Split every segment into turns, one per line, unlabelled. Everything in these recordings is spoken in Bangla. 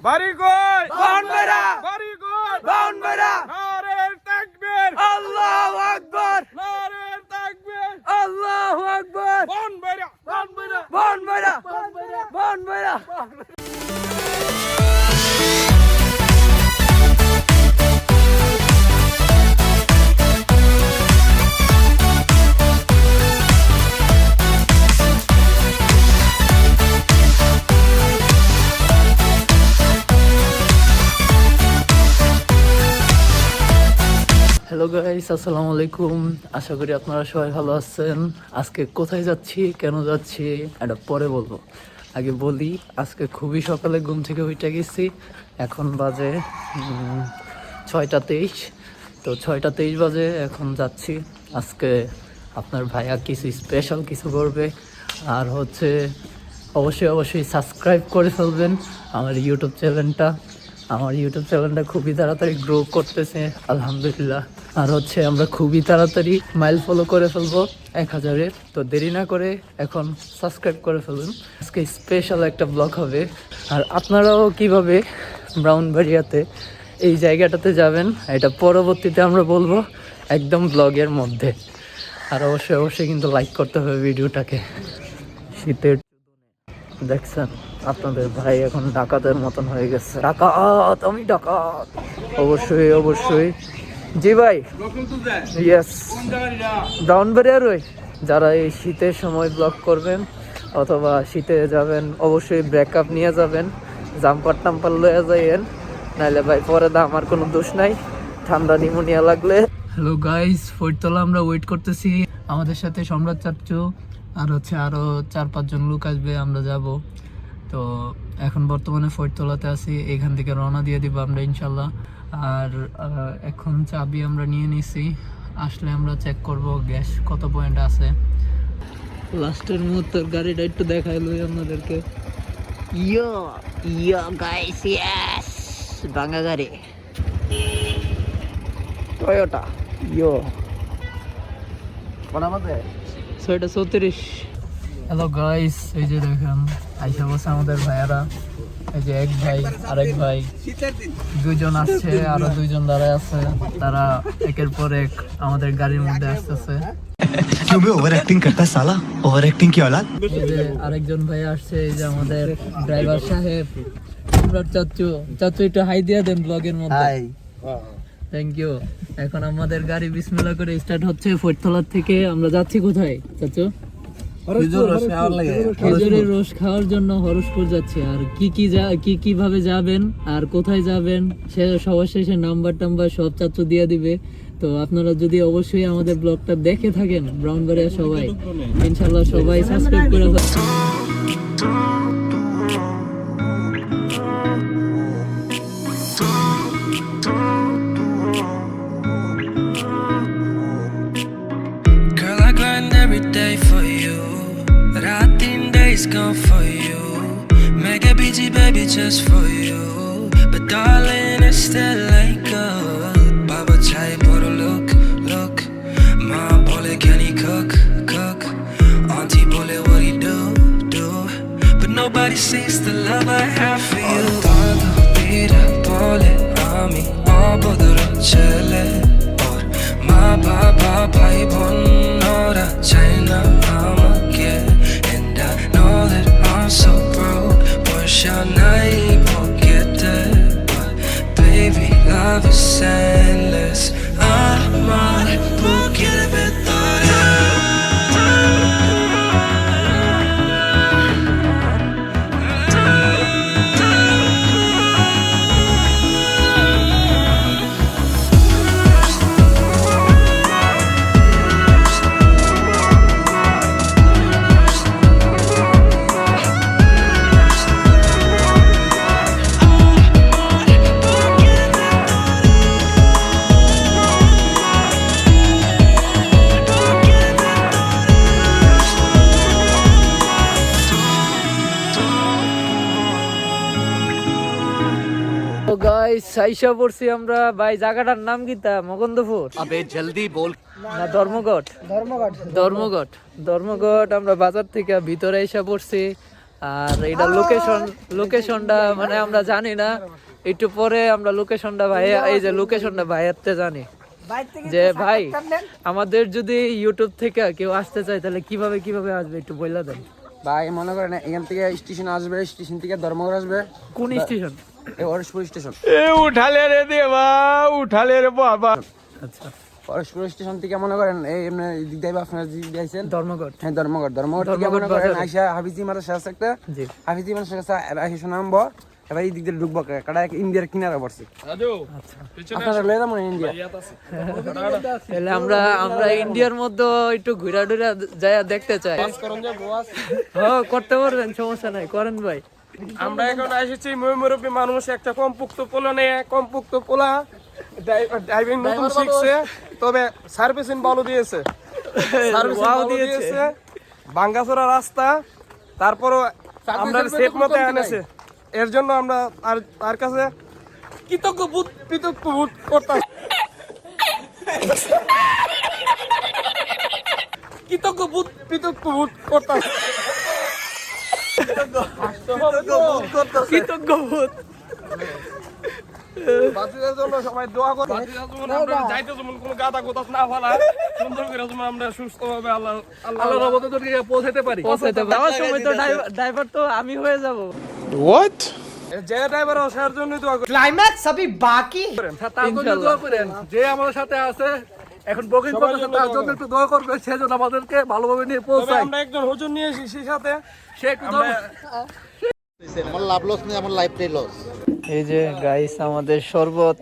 বাড়ি কই
বাউন্ডারা
বাড়ি কই
বাউন্ডারা
নারে তাকবীর
আল্লাহু আকবার
নারে তাকবীর
আল্লাহু আকবার
বাউন্ডারা বাউন্ডারা
বাউন্ডারা বাউন্ডারা হ্যালো গাইস, আসসালামু আলাইকুম। আশা করি আপনারা সবাই ভালো আছেন। আজকে কোথায় যাচ্ছি, কেন যাচ্ছি এটা পরে বলবো। আগে বলি, আজকে খুবই সকালে ঘুম থেকে উঠে গেছি। এখন বাজে 6টা 23। তো 6টা 23 বাজে এখন যাচ্ছি। আজকে আপনার ভাইয়া কিছু স্পেশাল কিছু করবে। আর হচ্ছে অবশ্যই সাবস্ক্রাইব করে ফেলবেন আমার ইউটিউব চ্যানেলটা খুবই তাড়াতাড়ি গ্রো করতেছে আলহামদুলিল্লাহ। আর হচ্ছে আমরা খুবই তাড়াতাড়ি মাইল ফলো করে ফেলবো 1000-এর। তো দেরি না করে এখন সাবস্ক্রাইব করে ফেলুন। আজকে স্পেশাল একটা ব্লগ হবে। আর আপনারাও কিভাবে ব্রাউনবাড়িয়াতে এই জায়গাটাতে যাবেন এটা পরবর্তীতে আমরা বলবো একদম ব্লগের মধ্যে। আর অবশ্যই কিন্তু লাইক করতে হবে ভিডিওটাকে। শীতের দেখছেন আপনাদের ভাই এখন ডাকাতের মতন হয়ে গেছে। ডাকাত, আমি ডাকাত। অবশ্যই জি ভাই, ইয়েস ব্রাউনবাড়িয়ার ওই যারা এই শীতের সময় ব্লগ করবেন অথবা শীতে যাবেন অবশ্যই ব্রেকআপ নিয়ে যাবেন, জাম্পার টাম্পার লয়ে যাইয়েন, নাইলে ভাই পরে আমার কোনো দোষ নাই, ঠান্ডা নিউমোনিয়া লাগলে। হ্যালো গাইস, ফরিদতলা আমরা ওয়েট করতেছি। আমাদের সাথে সম্রাট চাচ্চু আর হচ্ছে আরো 4-5 জন লোক আসবে, আমরা যাব। তো এখন বর্তমানে ফরিদতলাতে আছি, এখান থেকে রওনা দিয়ে দিব আমরা ইনশাল্লাহ। আর এখন চাবি আমরা নিয়ে নিছি, আসলে আমরা চেক করব গ্যাস কত পয়েন্ট আছে। লাস্টের মুহূর্তের গাড়িটা একটু দেখাইলো আপনাদেরকে। ইয়ো গাইস, ইয়েস ভাঙা গাড়ি টয়োটা ইয়ো। 6:34। হ্যালো গাইস, এই যে দেখেন আইসা বসে আমাদের ভাইয়ারা। এই যে এক ভাই আরেক ভাই, দুইজন আসছে, আরো দুইজন দাঁড়ায় আছে। তারা একের পর এক আমাদের গাড়ির মধ্যে আসতেছে। এই যে আরেকজন ভাই আসছে, এই যে আমাদের ড্রাইভার সাহেব সম্রাট চাচ্চু। একটু হাই দিয়ে দেন ব্লগের মধ্যে। Thank you. এখন আমাদের গাড়ি বিসমিল্লাহ করে স্টার্ট হচ্ছে। ফরিদতলা থেকে আমরা যাচ্ছি কোথায় চাচ্চু? খেজুরের রস খাওয়ার জন্য হরসপুর যাচ্ছি। আর কিভাবে যাবেন আর কোথায় যাবেন সে সবার শেষে নাম্বার সব চাচ্চু দিয়ে দিবে। তো আপনারা যদি অবশ্যই আমাদের ব্লগটা দেখে থাকেন ব্রাউনবাড়িয়া সবাই, ইনশাল্লাহ সবাই সাবস্ক্রাইব করে ফেলুন।
Gone for you, make a BG baby just for you, but darling it's still ain't good. Baba chai bottle look, ma bole can he cook, auntie bole what he do, but nobody sees the love I have for you. Todo pira bole ami abodro chale, or ma baba bhai bon ora china amake. So broke, wish I never forget that. But baby, love is endless. I might forgive it
আইসা পড়ছি আমরা। ভাই জায়গাটার নাম কিতা? মকন্দপুর?
আবে জলদি বল।
না ধর্মঘট। আমরা বাজার থেকে ভিতরে আইসা পড়ছি। আর এটা লোকেশনটা মানে আমরা জানি না, একটু পরে আমরা লোকেশনটা ভাইয়াতে জানি যে ভাই আমাদের যদি ইউটিউব থেকে কেউ আসতে চায় তাহলে কিভাবে আসবে একটু বলে দেন
ভাই। মনে করেন এখান থেকে স্টেশন আসবে, স্টেশন থেকে ধর্মগড় আসবে।
কোন স্টেশন?
হরেশপুর স্টেশন।
এ উঠালে রে দেবা, উঠালে রে বাবা।
আচ্ছা,
হরেশপুর স্টেশন থেকে মনে করেন এই এমনি দিক দিয়ে আপনারা দিক দিয়ে আইছেন
ধর্মগড়।
হ্যাঁ ধর্মগড় থেকে মনে করেন আইসা হাফিজি মাদ্রাসা আছে একটা,
জি
হাফিজি মাদ্রাসা আইসা নামবো, এবার এই দিক দিয়ে ঢুকবো, কাটা ইন্ডিয়ার কিনারে পড়ছে। আপনারা লয়ে যাবো ইন্ডিয়া।
তাহলে আমরা ইন্ডিয়ার মধ্যে একটু ঘুরা টুরা যায় দেখতে চাই। হ্যাঁ করতে পারবেন, সমস্যা নাই, করেন ভাই।
আমরা এখন এসেছি মুরব্বী মানুষ, একটা কমপুক্ত পোলা নিয়ে। কমপুক্ত পোলা ড্রাইভিং নতুন শিখছে, তবে সার্ভিসিং ভালো দিয়েছে, সার্ভিসিং ভালো দিয়েছে। ভাঙ্গাচোরা রাস্তা, তারপরও আমরা সেফ মতো এনেছে। এর জন্য আমরা তার কাছে কৃতজ্ঞ বোধ করতাম, কৃতজ্ঞ বোধ করতাম। বাচ্চাদের জন্য সবাই দোয়া করে, আমরা যাইতে যেমন কোনো গাদা গোতাস না ফেলা, সুন্দর করে যেমন আমরা সুস্থভাবে আল্লাহর রহমতে পৌঁছাতে পারি।
যাওয়ার সময় তো ড্রাইভার তো আমি হয়ে যাব।
যে ড্রাইভার আসার জন্য দোয়া করি।
ক্লাইম্যাক্স अभी बाकी
তার জন্য দোয়া করেন, যে আমাদের সাথে আছে এখন বুকিং করতেছে, তার জন্য একটু দোয়া করবে, সে যেন আমাদেরকে ভালোভাবে নিয়ে পৌঁছায়। আমরা একজন হুজুর নিয়ে এসেছি সেই সাথে, সে একটু
আমার লাভ লস নেই, আমার লাইফটাই লস।
এই যে গাইস আমাদের শরবত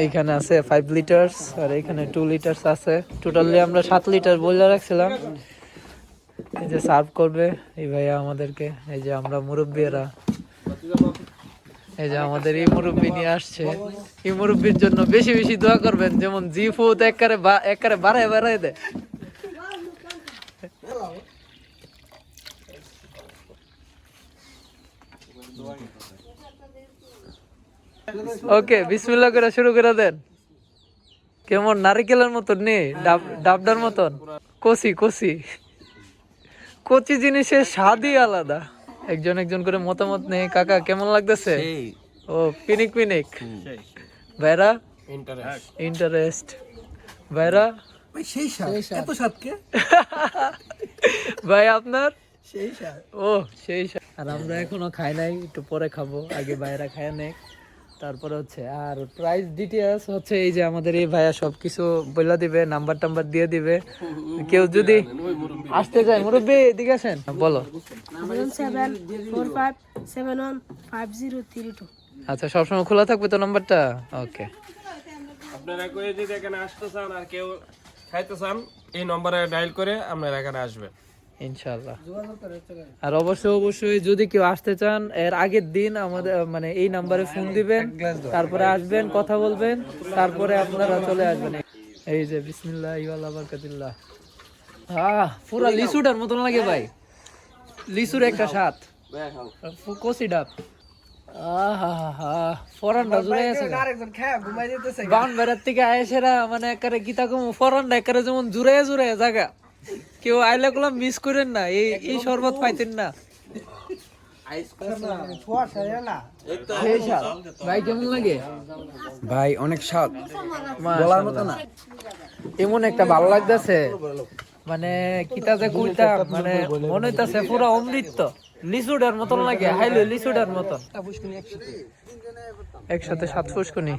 এইখানে আছে 5 লিটার্স আর এখানে 2 লিটার্স আছে। টোটালি আমরা 7 লিটার বলে রাখছিলাম। এই যে সার্ভ করবে এই ভাইয়া আমাদেরকে। এই যে আমরা মুরব্বীরা, এই যে আমাদের এই মুরব্বী নিয়ে আসছে। এই মুরব্বীর জন্য বেশি বেশি দোয়া করবেন, যেমন জি ফুড একবারে বাড়ায় দেয়। ওকে, বিসমিল্লাহ করে শুরু করে দেন। কেমন নারকেলের মতন নেই, ডাবডার মতন কচি জিনিসের স্বাদই আলাদা। একজন করে মতামত নেই। কাকা কেমন লাগতেছে? ও পিনিক ভাইরা ইন্টারেস্ট ভাইরা ভাই আপনার ও সেই স্বাদ। আর আমরা এখনো খাই নাই, একটু পরে খাবো, আগে ভাইরা খায় নেই তারপরে হচ্ছে। আর প্রাইস ডিটেইলস হচ্ছে এই যে আমাদের এই ভাইয়া সবকিছু বলে দিবে, নাম্বার টাম্বার দিয়ে দিবে। কেউ যদি আসতে চায়, মুরব্বী এদিকে আসেন, বলো।
747171502।
আচ্ছা, সবসময় খোলা থাকবে তো নাম্বারটা? ওকে।
আপনারা কয়ে যদি এখানে আসতে চান আর কেউ খাইতে চান, এই নম্বরে ডায়াল করে আপনারা এখানে আসবেন
ইনশাআল্লাহ। আর অবশ্যই যদি কেউ আসতে চান এর আগের দিন আমাদের মানে এই নাম্বারে ফোন দিবেন, তারপরে আসবেন, কথা বলবেন, তারপরে আপনারা চলে আসবেন। এই যে বিসমিল্লাহি ওয়া বারাকাতুল্লাহ। পুরা লিচুটার মতন লাগে ভাই, লিচুর একটা স্বাদ। কচি ডাব, ফরানটা জুড়ে আছে। বাউন বেড়ার থেকে আয়েসেরা মানে একারে গীতা কম ফরানটা একারে যেমন জুড়ে জায়গা। কেউ আইলে গুলো মিস করেন না, এই শরবত পাইতেন না। ভাই কেমন লাগে?
ভাই অনেক স্বাদ,
বলার মতো না, এমন একটা ভালো লাগতেছে। মানে কিতা যে কইতাম, মানে মনে হইতাছে পুরো অমৃত, লিচুডার মতন লাগে, হাইলে লিচুডার মতন। একসাথে 7 ফুসকুনি।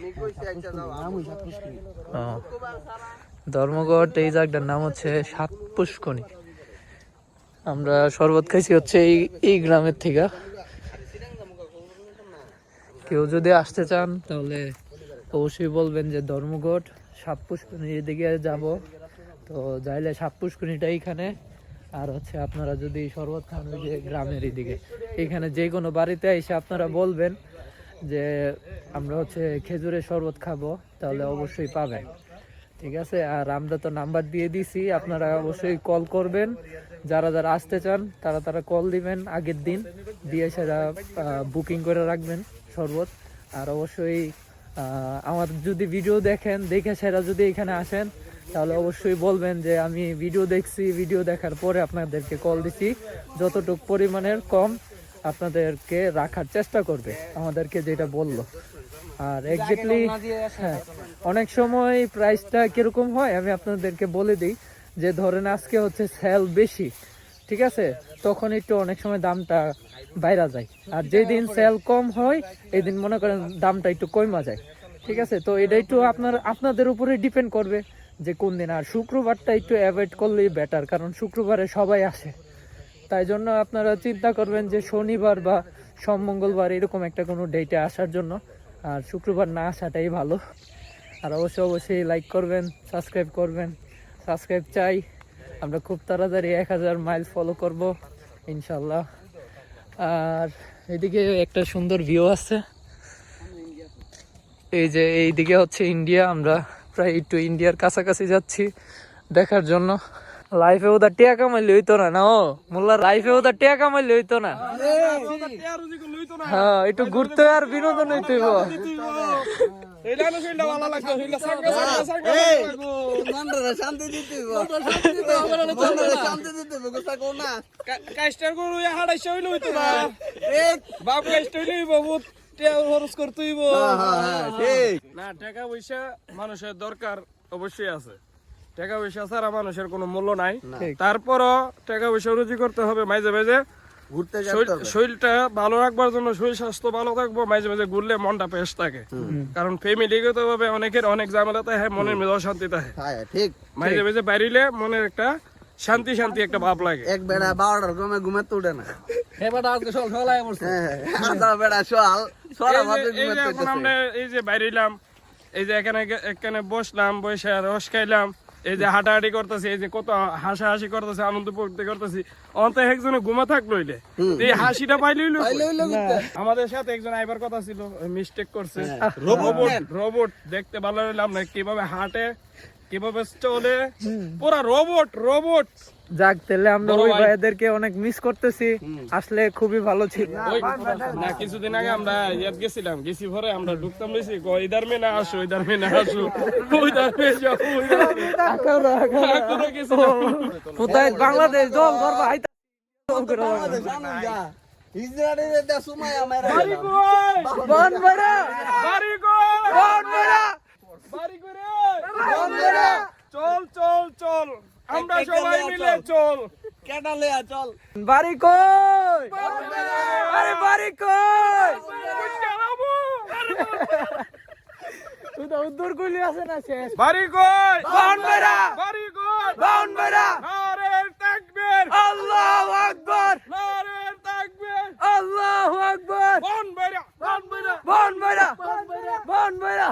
ধর্মগড় এই জায়গাটার নাম হচ্ছে 7 পুষ্কনি। আমরা শরবত খাইছি হচ্ছে এই গ্রামের থেকে। কেউ যদি আসতে চান তাহলে অবশ্যই বলবেন যে ধর্মগড় 7 পুষ্কনির দিকে যাব। তো যাইলে 7 পুষ্কনিটা এইখানে। আর হচ্ছে আপনারা যদি শরবত খান ওই যে গ্রামের দিকে, এখানে যে কোনো বাড়িতে এসে আপনারা বলবেন যে আমরা হচ্ছে খেজুরের শরবত খাবো, তাহলে অবশ্যই পাবেন। ঠিক আছে? আর আমরা তো নাম্বার দিয়ে দিছি, আপনারা অবশ্যই কল করবেন। যারা আসতে চান তারা কল দিবেন আগের দিন, দিয়ে সেটা বুকিং করে রাখবেন শরবত। আর অবশ্যই আমার যদি ভিডিও দেখে সেটা যদি এখানে আসেন তাহলে অবশ্যই বলবেন যে আমি ভিডিও দেখছি, ভিডিও দেখার পরে আপনাদেরকে কল দিছি। যতটুকু পরিমাণের কম আপনাদেরকে রাখার চেষ্টা করবে, আমাদেরকে যেটা বললো। আর এক্স্যাক্টলি হ্যাঁ, অনেক সময় প্রাইসটা কিরকম হয় আমি আপনাদেরকে বলে দিই। যে ধরেন আজকে হচ্ছে সেল বেশি, ঠিক আছে, তখন একটু অনেক সময় দামটা বাইরা যায়। আর যেদিন সেল কম হয় এই দিন মনে করেন দামটা একটু কমা যায়, ঠিক আছে। তো এটা একটু আপনাদের উপরে ডিপেন্ড করবে যে কোন দিন। আর শুক্রবারটা একটু অ্যাভয়েড করলেই বেটার, কারণ শুক্রবারে সবাই আসে। তাই জন্য আপনারা চিন্তা করবেন যে শনিবার বা মঙ্গলবার এরকম একটা কোনো ডেটে আসার জন্য, আর শুক্রবার না আসাটাই ভালো। আর অবশ্যই লাইক করবেন, সাবস্ক্রাইব করবেন। সাবস্ক্রাইব চাই, আমরা খুব তাড়াতাড়ি 1000 মাইল ফলো করব ইনশাল্লাহ। আর এদিকে একটা সুন্দর ভিউ আছে, এই যে এইদিকে হচ্ছে ইন্ডিয়া। আমরা প্রায় একটু ইন্ডিয়ার কাছাকাছি যাচ্ছি দেখার জন্য। লাইফে ওদের টিয়া কামাইলে হইতো না, না ও মোল্লা, লাইফে ওদের টিয়া কামাইলে হইতো না। হ্যাঁ, একটু ঘুরতে আর বিনোদন হইতে হইব।
টাকা পয়সা মানুষের দরকার অবশ্যই আছে, টাকা পয়সা ছাড়া মানুষের কোনো মূল্য নাই। তারপরও টাকা পয়সা রুজি করতে হবে, মাঝে মাঝে শরীরটা ভালো রাখবার জন্য, শরীর স্বাস্থ্য ভালো থাকবো, মাঝে মাঝে ঘুরলে মনটা ফ্রেশ থাকে। কারণ ফ্যামিলিগত ভাবে অনেকের অনেক ঝামেলা থাকে, মনের মেজাজ শান্তি থাকে। মাঝে মাঝে বাইরিলে মনের একটা শান্তি একটা ভাব লাগে।
এক বেড়া 12টার কমে ঘুমাতে উঠে না।
এখন আমরা এই যে বাইরিলাম, এই যে এখানে বসলাম, বসে রস খাইলাম, এই যে হাঁটাহাঁটি করতেছি, এই যে কত হাসাহাসি করতেছি, আনন্দ করতে করতেছি। অন্ত একজনে ঘুমা থাকলো এই হাসিটা পাইলে আমাদের সাথে একজন আইবার কথা ছিল, মিস্টেক করছে। রোবট দেখতে ভালো লাগলাম না, কিভাবে হাঁটে, কিভাবে চলে, পুরা রোবট।
যাক, তাহলে আমরা ওই ভাইদেরকে অনেক মিস করতেছি, আসলে খুবই ভালো ছিল।
না, কিছুদিন আগে আমরা গেছিলাম, গেছি ভরে আমরা ঢুকতাম বেশি, ইধার মে না আসো, ইধার মে না আসো, ইধার মে যাও,
কোথায় বাংলাদেশ জল করবা হাইতা
চল আমরা সবাই মিলে চল,
চল
বাড়ি কই, আরে বাড়ি কই, উদ্দুর গুলি আছে না শেষ,
বাড়ি কই,
বাড়ি কই,
নারে তাকবীর,
আল্লাহু আকবার,
নারে তাকবীর,
আল্লাহু আকবার, বনবেরা।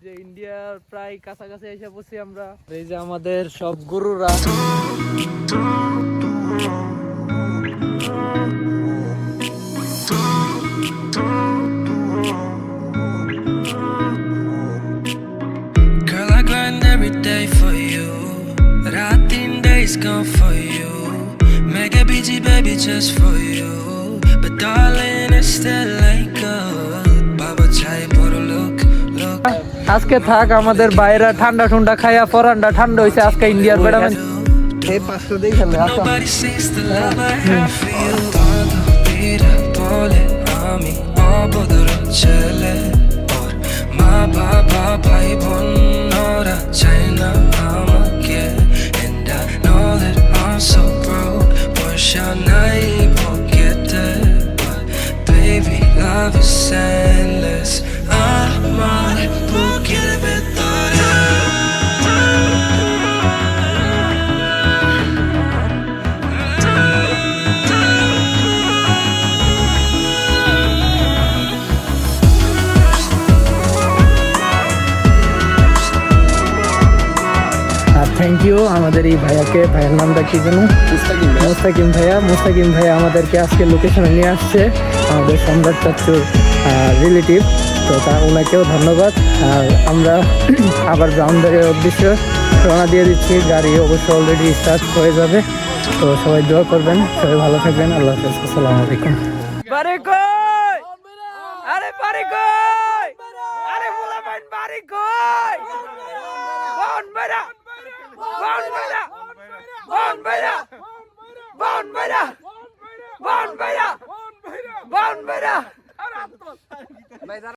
যে ইন্ডিয়ার প্রায় কাছাকাছি এসে পড়ছি আমরা। এই যে আমাদের সব গুরুরা,
Girl, I grind every day for you. Raat din days gone for you. Mega BG baby just for you. But darling, it still ain't good. Baba chai bottle look.
আজকে থাক আমাদের বাইরে ঠান্ডা খাইয়া পরান্ডা ঠান্ডা হয়েছে। আজকে ইন্ডিয়ার বেড়াবেন
এই পাঁচটা দিয়ে খেলে আসা।
Nobody sees the love I have for you. Todo pira pole ami abodoro chele or ma baba bhai bon nora China amake and I know that I'm so broke. Wish I nahi forget it, but baby love is endless. Amar bukir bitare.
Thank you আমাদের এই ভাইয়াকে। ভাইয়ের নামটা কি যেন? মুস্তাকিম ভাইয়া আমাদেরকে আজকে লোকেশনে নিয়ে আসছে, আমাদের সম্রাট চাচুর রিলেটিভ। তো ওনাকেও ধন্যবাদ। আর আমরা আবার ব্রাউনবাড়ির উদ্দেশ্যে রওনা দিয়ে দিচ্ছি, গাড়ি অবশ্য অলরেডি স্টার্ট হয়ে যাবে। তো সবাই দোয়া করবেন, সবাই ভালো থাকবেন। আল্লাহ হাফেজ, আসসালামু আলাইকুম। বাড়ি কই, আরে বাড়ি কই, আরে মোলামাইন বাড়ি কই, বনবেরা বাউন্ড বেরা
আরে আত্মল।